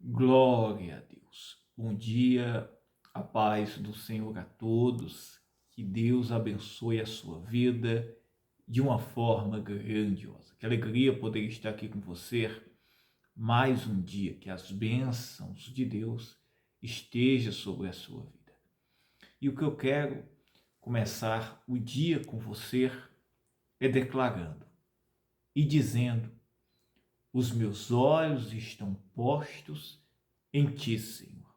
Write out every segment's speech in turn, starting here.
Glória a Deus. Bom dia, a paz do Senhor a todos. Que Deus abençoe a sua vida de uma forma grandiosa. Que alegria poder estar aqui com você mais um dia. Que as bênçãos de Deus estejam sobre a sua vida. E o que eu quero começar o dia com você é declarando e dizendo: os meus olhos estão postos em ti, Senhor.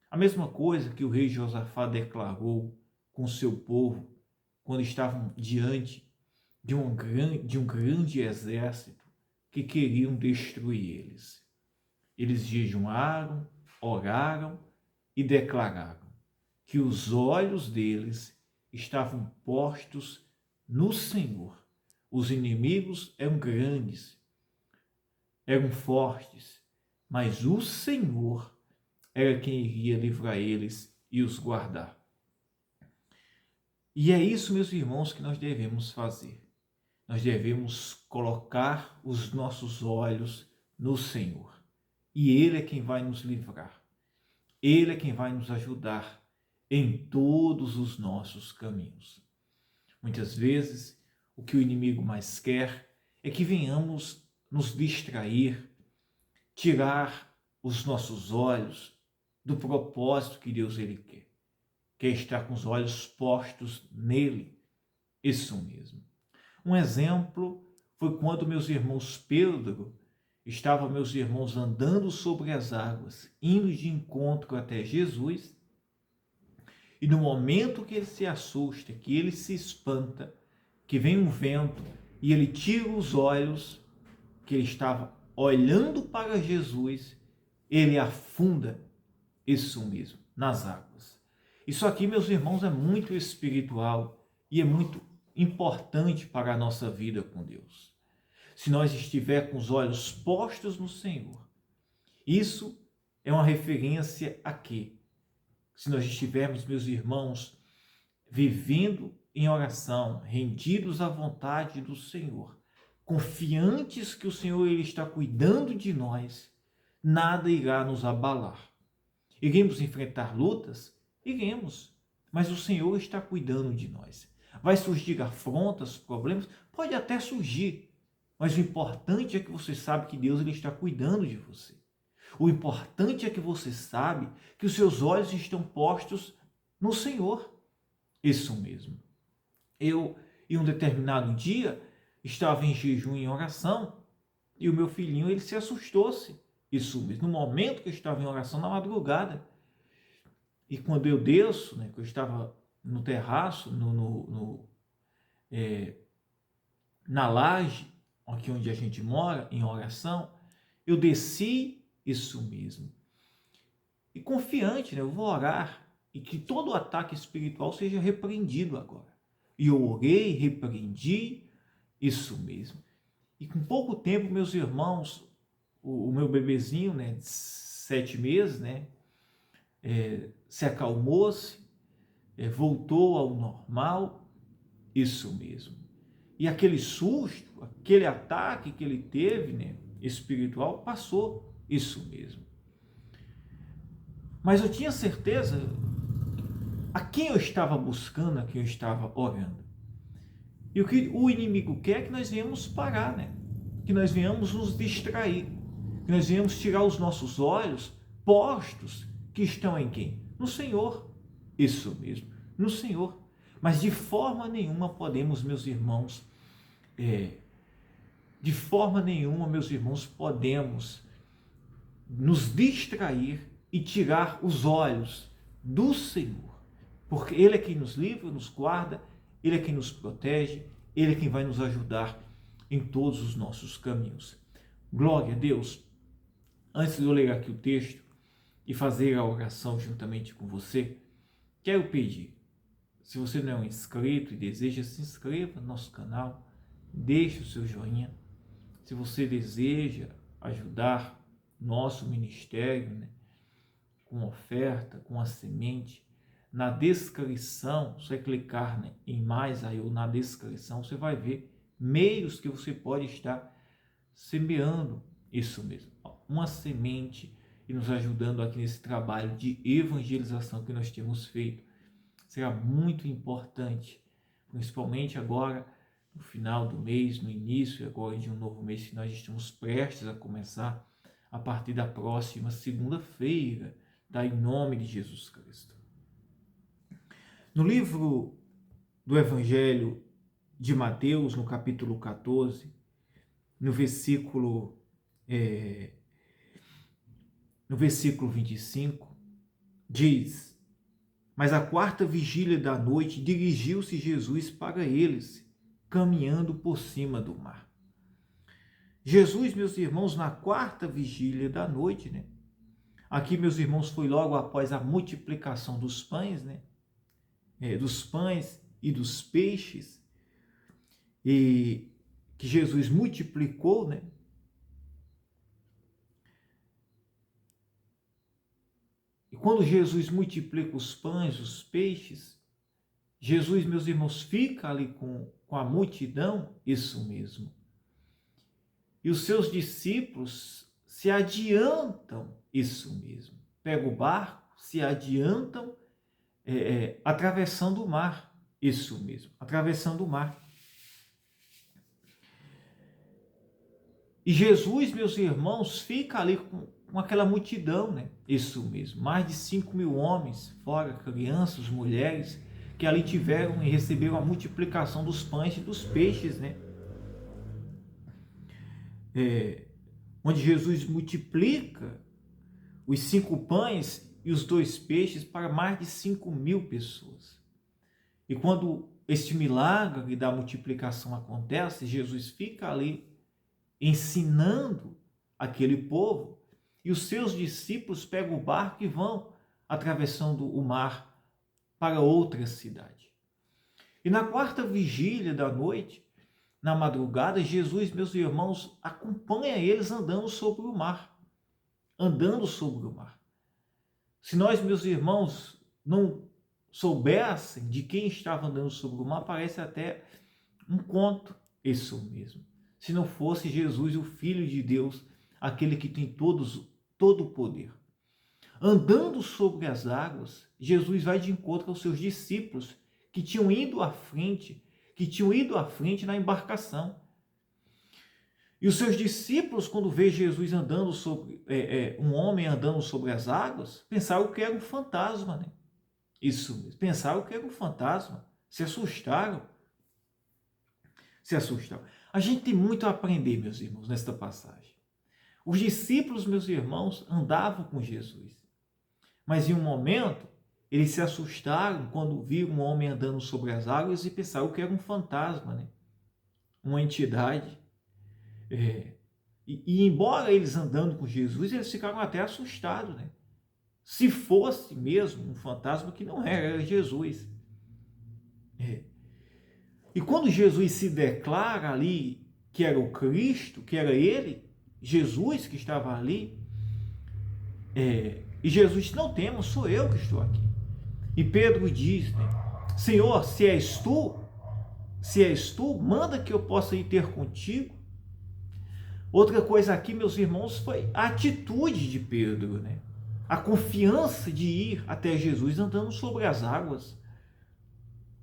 A mesma coisa que o rei Josafá declarou com seu povo quando estavam diante de um grande exército que queriam destruir eles. Eles jejuaram, oraram e declararam que os olhos deles estavam postos no Senhor. Os inimigos eram grandes, eram fortes, mas o Senhor era quem iria livrar eles e os guardar. E é isso, meus irmãos, que nós devemos fazer. Nós devemos colocar os nossos olhos no Senhor. E Ele é quem vai nos livrar. Ele é quem vai nos ajudar em todos os nossos caminhos. Muitas vezes, o que o inimigo mais quer é que venhamos nos distrair, tirar os nossos olhos do propósito que Deus ele quer. Quer estar com os olhos postos nele. Isso mesmo. Um exemplo foi quando meus irmãos meus irmãos andando sobre as águas, indo de encontro até Jesus, e no momento que ele se assusta, que ele se espanta, que vem um vento e ele tira os olhos, que ele estava olhando para Jesus, ele afunda, isso mesmo, nas águas. Isso aqui, meus irmãos, é muito espiritual e é muito importante para a nossa vida com Deus. Se nós estivermos com os olhos postos no Senhor, isso é uma referência a quê? Se nós estivermos, meus irmãos, vivendo em oração, rendidos à vontade do Senhor, confiantes que o Senhor ele está cuidando de nós, nada irá nos abalar. Iremos enfrentar lutas? Iremos, mas o Senhor está cuidando de nós. Vai surgir afrontas, problemas? Pode até surgir, mas o importante é que você sabe que Deus ele está cuidando de você. O importante é que você sabe que os seus olhos estão postos no Senhor. Isso mesmo. Eu, em um determinado dia, estava em jejum e em oração e o meu filhinho ele se assustou-se. Isso mesmo. No momento que eu estava em oração, na madrugada. E quando eu desço, né, que eu estava no terraço, na laje, aqui onde a gente mora, em oração, eu desci, isso mesmo. E confiante, né, eu vou orar e que todo ataque espiritual seja repreendido agora. E eu orei, repreendi, isso mesmo. E com pouco tempo, meus irmãos, o meu bebezinho, né, de 7 meses, né, se acalmou-se, voltou ao normal, isso mesmo. E aquele susto, aquele ataque que ele teve, né, espiritual, passou, isso mesmo. Mas eu tinha certeza a quem eu estava buscando, a quem eu estava orando. E o que o inimigo quer é que nós venhamos parar, né? Que nós venhamos nos distrair, que nós venhamos tirar os nossos olhos postos que estão em quem? No Senhor. Isso mesmo, no Senhor. Mas de forma nenhuma podemos, meus irmãos, podemos nos distrair e tirar os olhos do Senhor. Porque Ele é quem nos livra, nos guarda, Ele é quem nos protege, Ele é quem vai nos ajudar em todos os nossos caminhos. Glória a Deus. Antes de eu ler aqui o texto e fazer a oração juntamente com você, quero pedir, se você não é um inscrito e deseja, se inscreva no nosso canal, deixe o seu joinha. Se você deseja ajudar nosso ministério, né, com oferta, com a semente, na descrição, você clicar, né, em mais aí ou na descrição, você vai ver meios que você pode estar semeando isso mesmo. Uma semente e nos ajudando aqui nesse trabalho de evangelização que nós temos feito. Será muito importante, principalmente agora, no final do mês, no início agora de um novo mês que nós estamos prestes a começar, a partir da próxima segunda-feira, tá? Em nome de Jesus Cristo. No livro do Evangelho de Mateus, no capítulo 14, no versículo 25, diz: mas à quarta vigília da noite dirigiu-se Jesus para eles, caminhando por cima do mar. Jesus, meus irmãos, na quarta vigília da noite, né? Aqui, meus irmãos, foi logo após a multiplicação dos pães, né? Dos pães e dos peixes, e que Jesus multiplicou, né? E quando Jesus multiplica os pães, os peixes, Jesus, meus irmãos, fica ali com a multidão, isso mesmo. E os seus discípulos se adiantam, isso mesmo. Pegam o barco, se adiantam, atravessando o mar, isso mesmo, atravessando o mar. E Jesus, meus irmãos, fica ali com aquela multidão, né? Isso mesmo, mais de 5.000 homens, fora crianças, mulheres, que ali tiveram e receberam a multiplicação dos pães e dos peixes, né? Onde Jesus multiplica os 5 pães e os 2 peixes para mais de 5.000 pessoas. E quando este milagre da multiplicação acontece, Jesus fica ali ensinando aquele povo, e os seus discípulos pegam o barco e vão atravessando o mar para outra cidade. E na quarta vigília da noite, na madrugada, Jesus, meus irmãos, acompanha eles andando sobre o mar. Andando sobre o mar. Se nós, meus irmãos, não soubessem de quem estava andando sobre o mar, parece até um conto, isso mesmo. Se não fosse Jesus, o Filho de Deus, aquele que tem todo o poder. Andando sobre as águas, Jesus vai de encontro aos seus discípulos, que tinham ido à frente na embarcação. E os seus discípulos, quando vê Jesus andando sobre, um homem andando sobre as águas, pensaram que era um fantasma, né? Isso mesmo, pensaram que era um fantasma, se assustaram. A gente tem muito a aprender, meus irmãos, nesta passagem. Os discípulos, meus irmãos, andavam com Jesus, mas em um momento eles se assustaram quando viram um homem andando sobre as águas e pensaram que era um fantasma, né? Uma entidade. E embora eles andando com Jesus, eles ficaram até assustados, né? Se fosse mesmo um fantasma, que não era Jesus. E quando Jesus se declara ali que era o Cristo, que era ele, Jesus que estava ali, e Jesus disse: não temos, sou eu que estou aqui. E Pedro diz, né, Senhor, se és tu, manda que eu possa ir ter contigo. Outra coisa aqui, meus irmãos, foi a atitude de Pedro, né? A confiança de ir até Jesus andando sobre as águas.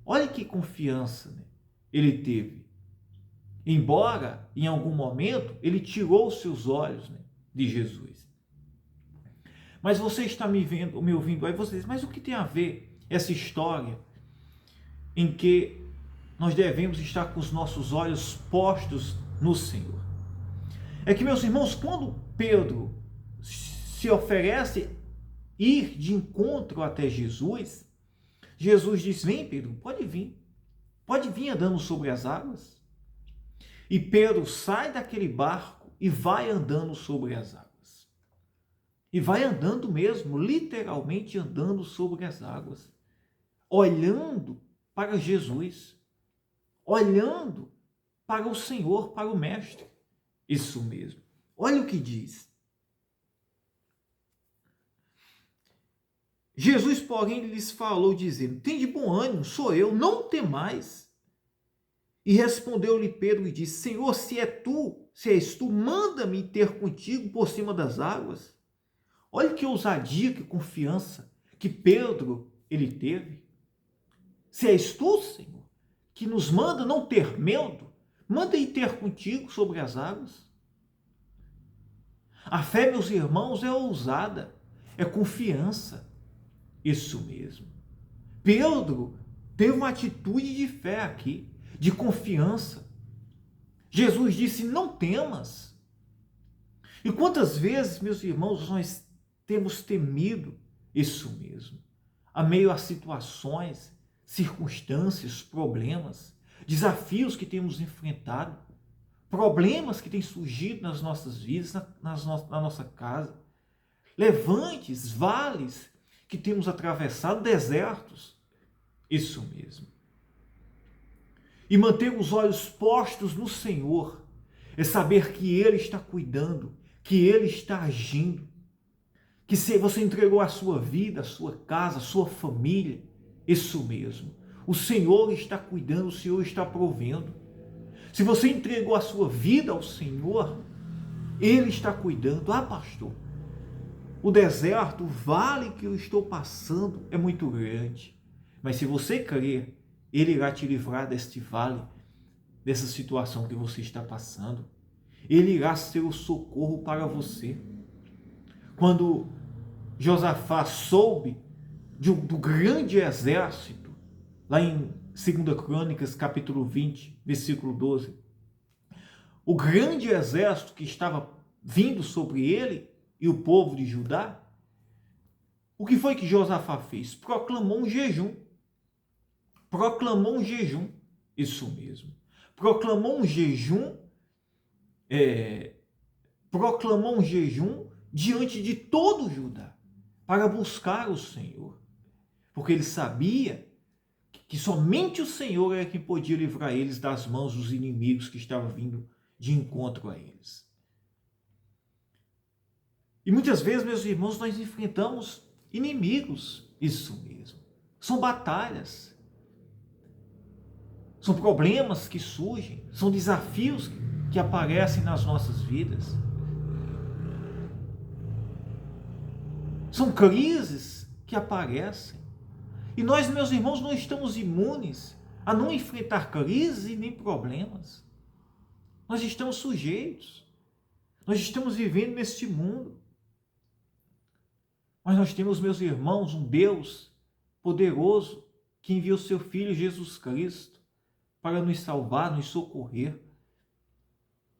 Olha que confiança, né, ele teve. Embora, em algum momento, ele tirou os seus olhos, né, de Jesus. Mas você está me ouvindo aí, você diz: mas o que tem a ver essa história em que nós devemos estar com os nossos olhos postos no Senhor? É que, meus irmãos, quando Pedro se oferece ir de encontro até Jesus, Jesus diz: vem, Pedro, pode vir andando sobre as águas. E Pedro sai daquele barco e vai andando sobre as águas. E vai andando mesmo, literalmente andando sobre as águas, olhando para Jesus, olhando para o Senhor, para o Mestre. Isso mesmo. Olha o que diz. Jesus, porém, lhes falou, dizendo: tende bom ânimo, sou eu, não temais. E respondeu-lhe Pedro e disse: Senhor, se és tu, manda-me ter contigo por cima das águas. Olha que ousadia, que confiança que Pedro ele teve. Se és tu, Senhor, que nos manda não ter medo, manda ir ter contigo sobre as águas. A fé, meus irmãos, é ousada, é confiança. Isso mesmo. Pedro teve uma atitude de fé aqui, de confiança. Jesus disse: não temas. E quantas vezes, meus irmãos, nós temos temido isso mesmo, a meio a situações, circunstâncias, problemas, desafios que temos enfrentado, problemas que têm surgido nas nossas vidas, na nossa casa, levantes, vales que temos atravessado, desertos. Isso mesmo. E manter os olhos postos no Senhor é saber que Ele está cuidando, que Ele está agindo, que se você entregou a sua vida, a sua casa, a sua família, isso mesmo. O Senhor está cuidando, o Senhor está provendo. Se você entregou a sua vida ao Senhor, Ele está cuidando. Ah, pastor, o deserto, o vale que eu estou passando é muito grande. Mas se você crer, Ele irá te livrar deste vale, dessa situação que você está passando. Ele irá ser o socorro para você. Quando Josafá soube do grande exército, lá em 2 Crônicas, capítulo 20, versículo 12, o grande exército que estava vindo sobre ele e o povo de Judá, o que foi que Josafá fez? Proclamou um jejum. Proclamou um jejum. Isso mesmo. Proclamou um jejum, proclamou um jejum diante de todo Judá, para buscar o Senhor. Porque ele sabia que somente o Senhor era quem podia livrar eles das mãos dos inimigos que estavam vindo de encontro a eles. E muitas vezes, meus irmãos, nós enfrentamos inimigos. Isso mesmo. São batalhas. São problemas que surgem. São desafios que aparecem nas nossas vidas. São crises que aparecem. E nós, meus irmãos, não estamos imunes a não enfrentar crises e nem problemas. Nós estamos sujeitos. Nós estamos vivendo neste mundo. Mas nós temos, meus irmãos, um Deus poderoso que enviou seu Filho Jesus Cristo para nos salvar, nos socorrer.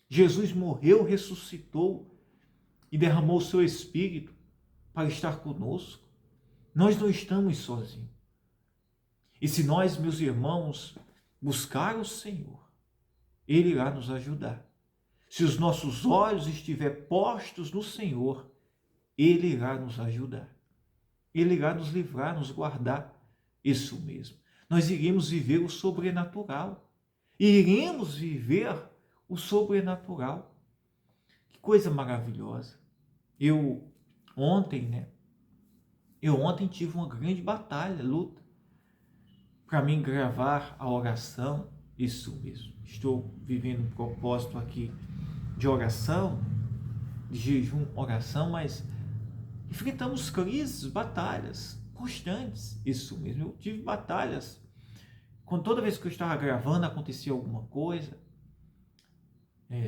Jesus morreu, ressuscitou e derramou o seu Espírito para estar conosco. Nós não estamos sozinhos. E se nós, meus irmãos, buscar o Senhor, Ele irá nos ajudar. Se os nossos olhos estiverem postos no Senhor, Ele irá nos ajudar. Ele irá nos livrar, nos guardar. Isso mesmo. Nós iremos viver o sobrenatural. Iremos viver o sobrenatural. Que coisa maravilhosa. Eu ontem tive uma grande batalha, luta, para mim gravar a oração. Isso mesmo. Estou vivendo um propósito aqui de oração, de jejum, oração, mas enfrentamos crises, batalhas constantes. Isso mesmo. Eu tive batalhas. Quando toda vez que eu estava gravando acontecia alguma coisa,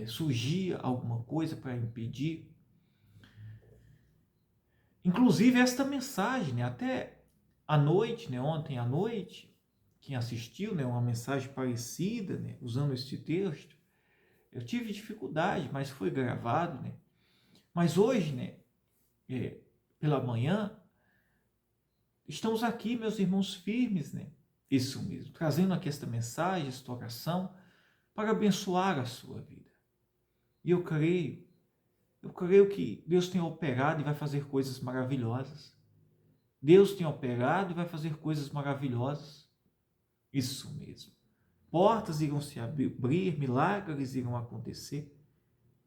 surgia alguma coisa para impedir. Inclusive esta mensagem, até à noite, ontem à noite, quem assistiu, uma mensagem parecida, usando este texto, eu tive dificuldade, mas foi gravado, Mas hoje, pela manhã, estamos aqui, meus irmãos, firmes, Isso mesmo, trazendo aqui esta mensagem, esta oração, para abençoar a sua vida. E eu creio que Deus tem operado e vai fazer coisas maravilhosas. Deus tem operado e vai fazer coisas maravilhosas. Isso mesmo. Portas irão se abrir, milagres irão acontecer,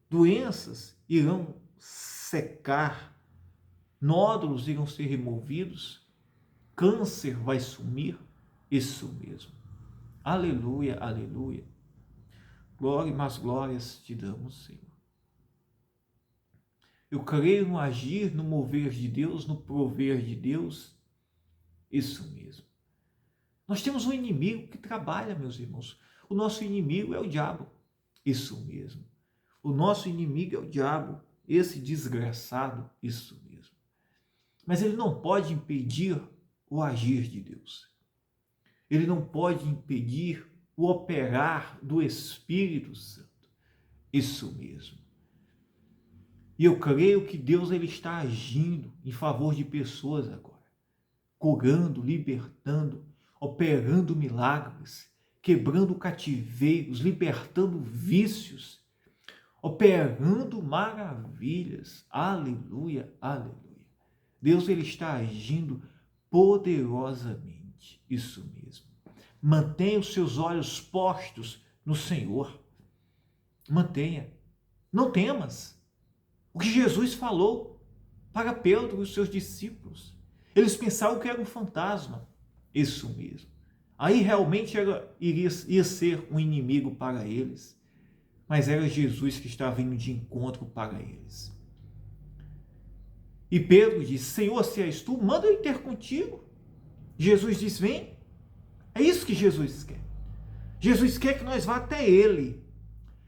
doenças irão secar, nódulos irão ser removidos, câncer vai sumir. Isso mesmo. Aleluia, aleluia. Glória e mais glórias te damos, Senhor. Eu creio no agir, no mover de Deus, no prover de Deus. Isso mesmo. Nós temos um inimigo que trabalha, meus irmãos. O nosso inimigo é o diabo. Isso mesmo. O nosso inimigo é o diabo, esse desgraçado. Isso mesmo. Mas ele não pode impedir o agir de Deus. Ele não pode impedir o operar do Espírito Santo. Isso mesmo. E eu creio que Deus ele está agindo em favor de pessoas agora, curando, libertando, operando milagres, quebrando cativeiros, libertando vícios, operando maravilhas. Aleluia, aleluia. Deus ele está agindo poderosamente. Isso mesmo. Mantenha os seus olhos postos no Senhor. Mantenha. Não temas. O que Jesus falou para Pedro e os seus discípulos. Eles pensavam que era um fantasma. Isso mesmo. Aí realmente ia ser um inimigo para eles. Mas era Jesus que estava indo de encontro para eles. E Pedro disse, Senhor, se és tu, manda eu ir ter contigo. Jesus disse, vem. É isso que Jesus quer. Jesus quer que nós vá até Ele.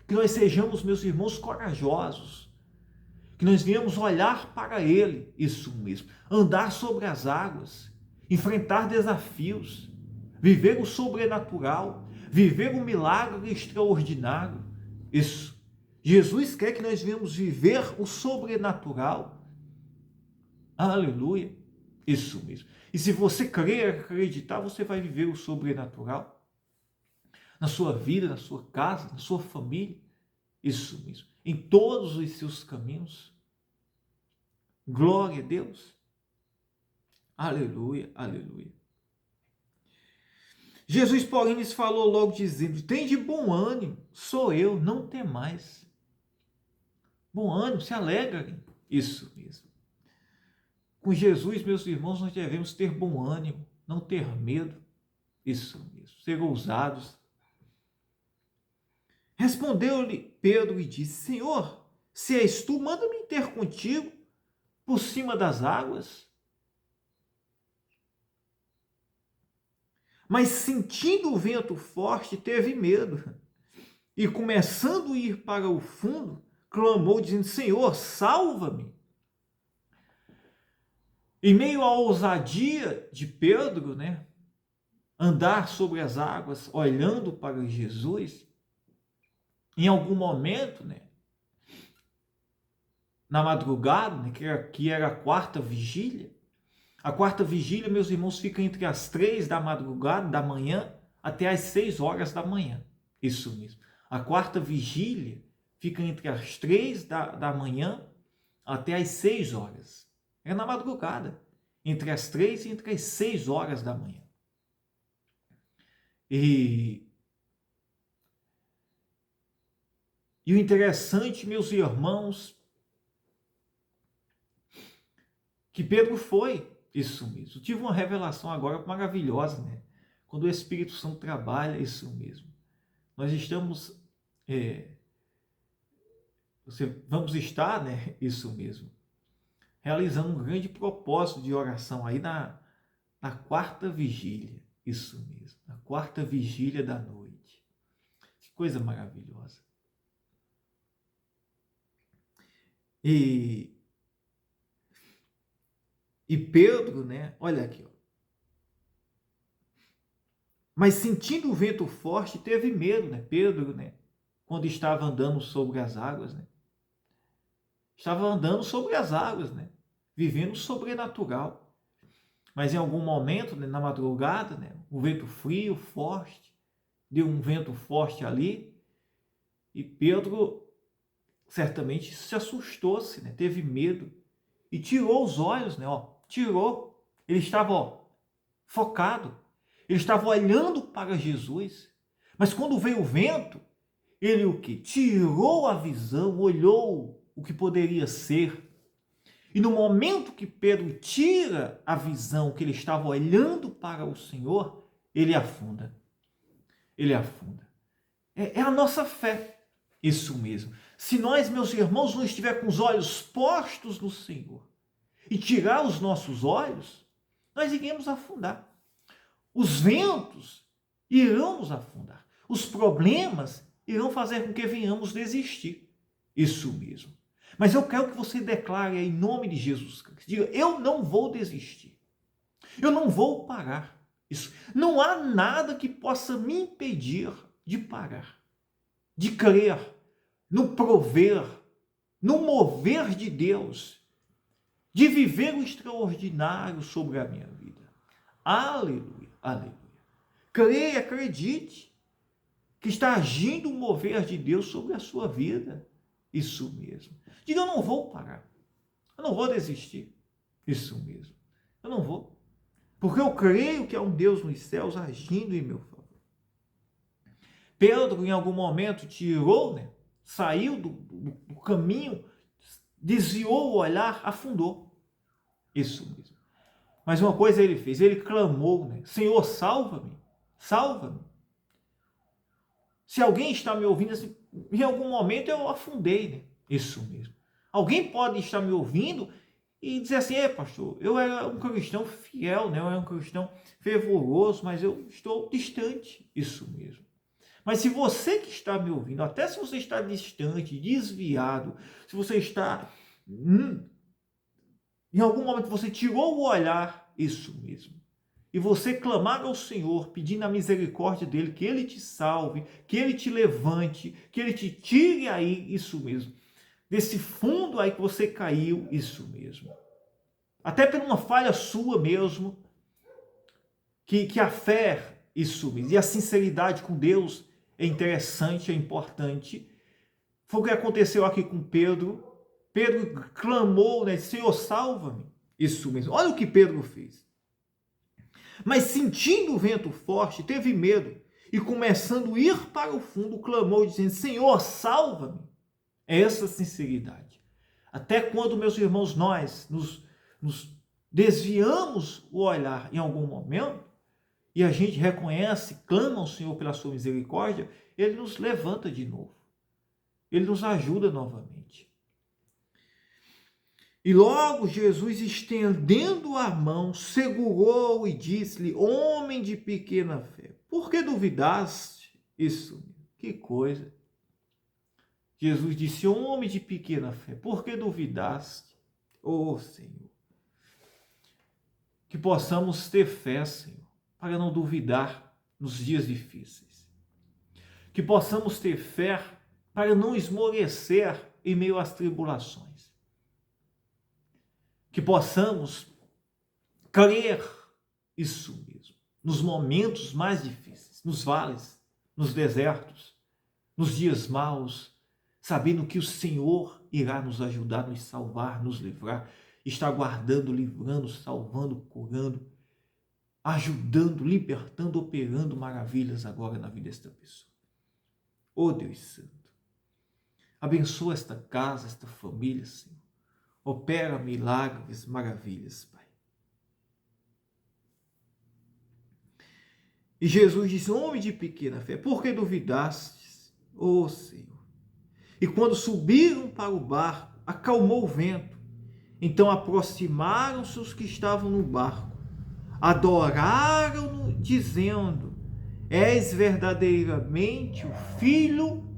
Que nós sejamos, meus irmãos, corajosos. Que nós venhamos olhar para Ele. Isso mesmo. Andar sobre as águas. Enfrentar desafios. Viver o sobrenatural. Viver o milagre extraordinário. Isso. Jesus quer que nós venhamos viver o sobrenatural. Aleluia. Isso mesmo. E se você crer, acreditar, você vai viver o sobrenatural. Na sua vida, na sua casa, na sua família. Isso mesmo. Em todos os seus caminhos. Glória a Deus. Aleluia, aleluia. Jesus, porém, lhes falou logo dizendo, tem de bom ânimo, sou eu, não temais. Bom ânimo, se alegrem. Isso mesmo. Com Jesus, meus irmãos, nós devemos ter bom ânimo, não ter medo. Isso mesmo, ser ousados. Respondeu-lhe Pedro e disse, Senhor, se és tu, manda-me ter contigo por cima das águas. Mas sentindo o vento forte, teve medo. E começando a ir para o fundo, clamou dizendo, Senhor, salva-me. Em meio à ousadia de Pedro, né, andar sobre as águas, olhando para Jesus, em algum momento, né, na madrugada, né, que era a quarta vigília, meus irmãos, fica entre as 3 da madrugada, da manhã, até as 6 horas da manhã. Isso mesmo. A quarta vigília fica entre as 3 da manhã até as 6 horas. É na madrugada, entre as 3 e entre as 6 horas da manhã. E o interessante, meus irmãos, que Pedro foi isso mesmo. Eu tive uma revelação agora maravilhosa, né? Quando o Espírito Santo trabalha, isso mesmo. Nós estamos, vamos estar, né? Isso mesmo. Realizando um grande propósito de oração aí na quarta vigília. Isso mesmo. Na quarta vigília da noite. Que coisa maravilhosa. E Pedro, né? Olha aqui, ó. Mas sentindo o vento forte, teve medo, né? Pedro, né? Quando estava andando sobre as águas, né? Estava andando sobre as águas, né? Vivendo o sobrenatural. Mas em algum momento, né, na madrugada, né, o vento frio, forte, deu um vento forte ali, e Pedro certamente se assustou-se, né, teve medo, e tirou os olhos, né, ó, tirou. Ele estava, ó, focado, ele estava olhando para Jesus, mas quando veio o vento, ele o quê? Tirou a visão, olhou o que poderia ser. E no momento que Pedro tira a visão, que ele estava olhando para o Senhor, ele afunda. Ele afunda. É a nossa fé. Isso mesmo. Se nós, meus irmãos, não estiver com os olhos postos no Senhor e tirar os nossos olhos, nós iremos afundar. Os ventos irão nos afundar. Os problemas irão fazer com que venhamos desistir. Isso mesmo. Mas eu quero que você declare em nome de Jesus Cristo. Diga, eu não vou desistir. Eu não vou parar. Isso. Não há nada que possa me impedir de parar, de crer no prover, no mover de Deus, de viver o extraordinário sobre a minha vida. Aleluia, aleluia. Creia, acredite que está agindo o mover de Deus sobre a sua vida. Isso mesmo. Diga, eu não vou parar. Eu não vou desistir. Isso mesmo. Eu não vou. Porque eu creio que há um Deus nos céus agindo em meu favor. Pedro, em algum momento, tirou, saiu do caminho, desviou o olhar, afundou. Isso mesmo. Mas uma coisa ele fez, ele clamou, Senhor, salva-me, salva-me. Se alguém está me ouvindo, assim, em algum momento eu afundei, Isso mesmo. Alguém pode estar me ouvindo e dizer assim, pastor, eu era um cristão fiel, eu era um cristão fervoroso, mas eu estou distante. Isso mesmo. Mas se você que está me ouvindo, até se você está distante, desviado, se você está em algum momento você tirou o olhar, isso mesmo, e você clamar ao Senhor, pedindo a misericórdia dele, que ele te salve, que ele te levante, que ele te tire aí, isso mesmo, desse fundo aí que você caiu, isso mesmo. Até por uma falha sua mesmo, que a fé, isso mesmo, e a sinceridade com Deus é interessante, é importante. Foi o que aconteceu aqui com Pedro. Pedro clamou, Senhor, salva-me. Isso mesmo. Olha o que Pedro fez. Mas sentindo o vento forte, teve medo e começando a ir para o fundo, clamou dizendo, Senhor, salva-me. É essa sinceridade. Até quando, meus irmãos, nós nos desviamos o olhar em algum momento e a gente reconhece, clama ao Senhor pela sua misericórdia, ele nos levanta de novo. Ele nos ajuda novamente. E logo Jesus, estendendo a mão, segurou e disse-lhe, homem de pequena fé, por que duvidaste? Isso, que coisa. Jesus disse, homem de pequena fé, por que duvidaste? Oh, Senhor, que possamos ter fé, Senhor, para não duvidar nos dias difíceis. Que possamos ter fé para não esmorecer em meio às tribulações. Que possamos crer, isso mesmo, nos momentos mais difíceis, nos vales, nos desertos, nos dias maus, sabendo que o Senhor irá nos ajudar, nos salvar, nos livrar, está guardando, livrando, salvando, curando, ajudando, libertando, operando maravilhas agora na vida desta pessoa. Oh Deus Santo, abençoa esta casa, esta família, Senhor. Opera milagres, maravilhas, Pai. E Jesus disse, homem de pequena fé, por que duvidastes, ó Senhor? E quando subiram para o barco, acalmou o vento. Então aproximaram-se os que estavam no barco, adoraram-no, dizendo, és verdadeiramente o Filho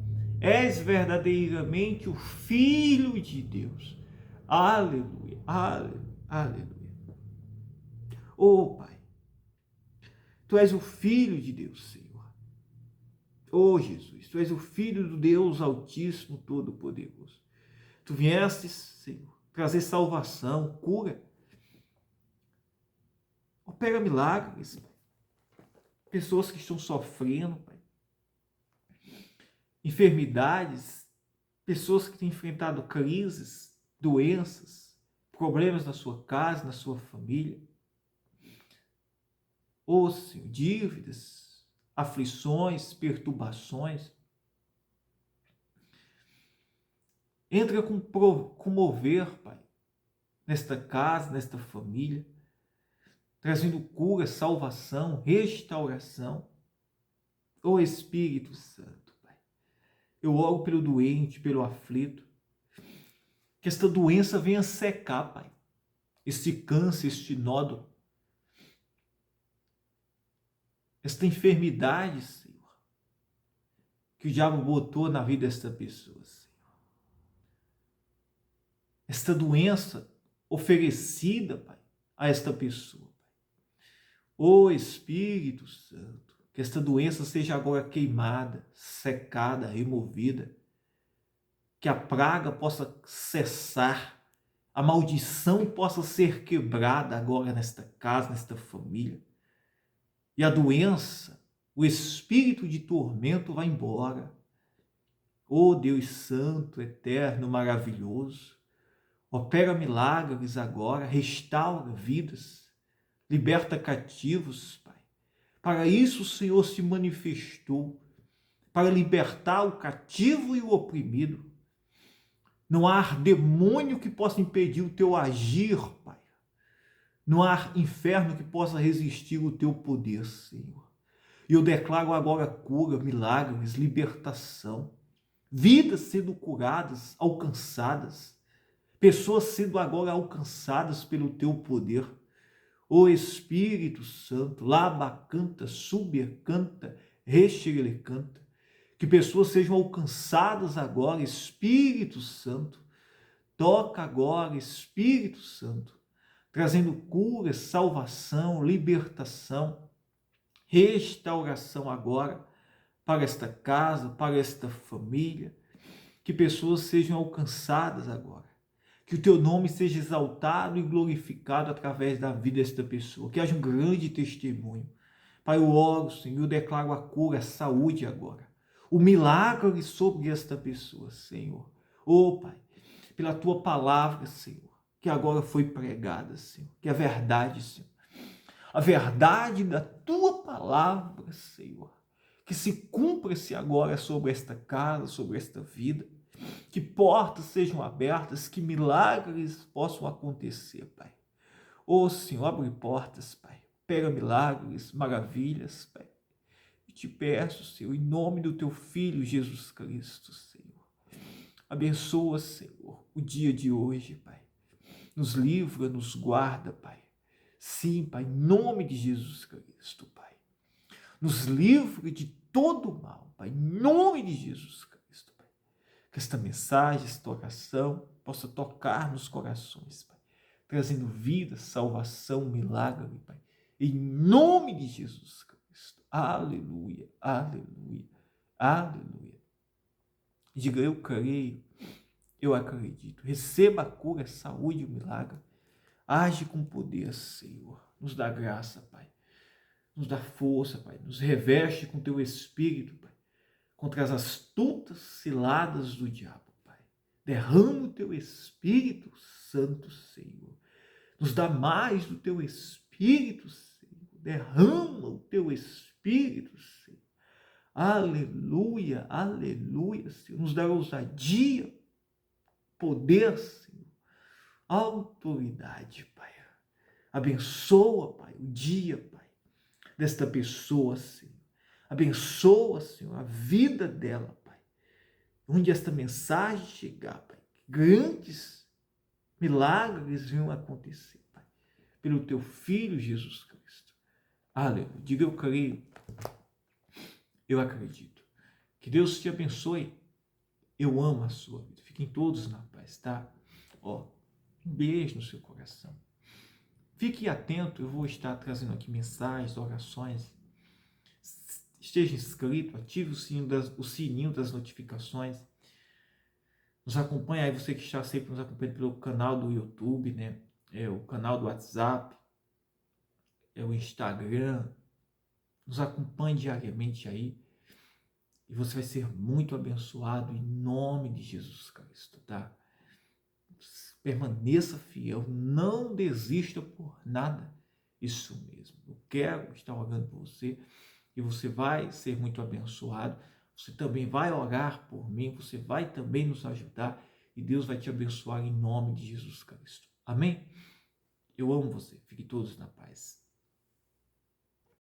de Deus. Aleluia, aleluia, aleluia. Oh, Pai, Tu és o Filho de Deus, Senhor. Oh, Jesus, Tu és o Filho do Deus Altíssimo, Todo-Poderoso. Tu viestes, Senhor, trazer salvação, cura. Opera milagres, Pai. Pessoas que estão sofrendo, Pai. Enfermidades, pessoas que têm enfrentado crises, doenças, problemas na sua casa, na sua família. Ó Senhor, dívidas, aflições, perturbações. Entra com mover, Pai, nesta casa, nesta família, trazendo cura, salvação, restauração. Ó Espírito Santo, Pai, Eu oro pelo doente, pelo aflito. Que esta doença venha secar, Pai. Este câncer, este nódulo. Esta enfermidade, Senhor, que o diabo botou na vida desta pessoa, Senhor. Esta doença oferecida, Pai, a esta pessoa. Ó Espírito Santo, que esta doença seja agora queimada, secada, removida, que a praga possa cessar, a maldição possa ser quebrada agora nesta casa, nesta família, e a doença, o espírito de tormento vai embora. Ó Deus Santo, Eterno, maravilhoso, opera milagres agora, restaura vidas, liberta cativos, Pai. Para isso o Senhor se manifestou, para libertar o cativo e o oprimido. Não há demônio que possa impedir o teu agir, Pai. Não há inferno que possa resistir o teu poder, Senhor. E eu declaro agora cura, milagres, libertação, vidas sendo curadas, alcançadas, pessoas sendo agora alcançadas pelo teu poder. Ó Espírito Santo, labacanta, subcanta, canta, que pessoas sejam alcançadas agora, Espírito Santo. Toca agora, Espírito Santo, trazendo cura, salvação, libertação, restauração agora para esta casa, para esta família, que pessoas sejam alcançadas agora, que o teu nome seja exaltado e glorificado através da vida desta pessoa, que haja um grande testemunho. Pai, eu oro, Senhor, eu declaro a cura, a saúde agora, o milagre sobre esta pessoa, Senhor. Oh, Pai, pela tua palavra, Senhor, que agora foi pregada, Senhor, que é verdade, Senhor. A verdade da tua palavra, Senhor, que se cumpra-se agora sobre esta casa, sobre esta vida, que portas sejam abertas, que milagres possam acontecer, Pai. Ô Senhor, abre portas, Pai, pega milagres, maravilhas, Pai. E te peço, Senhor, em nome do teu Filho Jesus Cristo, Senhor. Abençoa, Senhor, o dia de hoje, Pai. Nos livra, nos guarda, Pai. Sim, Pai, em nome de Jesus Cristo, Pai. Nos livre de todo o mal, Pai, em nome de Jesus Cristo, Pai. Que esta mensagem, esta oração possa tocar nos corações, Pai, trazendo vida, salvação, milagre, Pai. Em nome de Jesus Cristo. Aleluia, aleluia, aleluia. Diga, eu creio, eu acredito. Receba a cura, a saúde e o milagre. Age com poder, Senhor. Nos dá graça, Pai. Nos dá força, Pai. Nos reveste com teu Espírito, Pai. Contra as astutas ciladas do diabo, Pai. Derrama o teu Espírito Santo, Senhor. Nos dá mais do teu Espírito, Senhor. Derrama o teu Espírito, Senhor. Aleluia, aleluia, Senhor. Nos dá ousadia, poder, Senhor. Autoridade, Pai. Abençoa, Pai, o dia, Pai, desta pessoa, Senhor. Abençoa, Senhor, a vida dela, Pai. Onde esta mensagem chegar, Pai, grandes milagres venham acontecer, Pai, pelo teu Filho Jesus Cristo. Aleluia. Diga, eu creio, eu acredito. Que Deus te abençoe. Eu amo a sua vida. Fiquem todos na paz, tá? Ó, um beijo no seu coração. Fique atento, eu vou estar trazendo aqui mensagens, orações. Esteja inscrito, ative o sininho das notificações. Nos acompanhe aí, você que está sempre nos acompanhando pelo canal do YouTube, né? O canal do WhatsApp, o Instagram. Nos acompanhe diariamente aí. E você vai ser muito abençoado em nome de Jesus Cristo, tá? Permaneça fiel, não desista por nada. Isso mesmo. Eu quero estar orando por você e você vai ser muito abençoado. Você também vai orar por mim, você vai também nos ajudar e Deus vai te abençoar em nome de Jesus Cristo. Amém? Eu amo você. Fiquem todos na paz.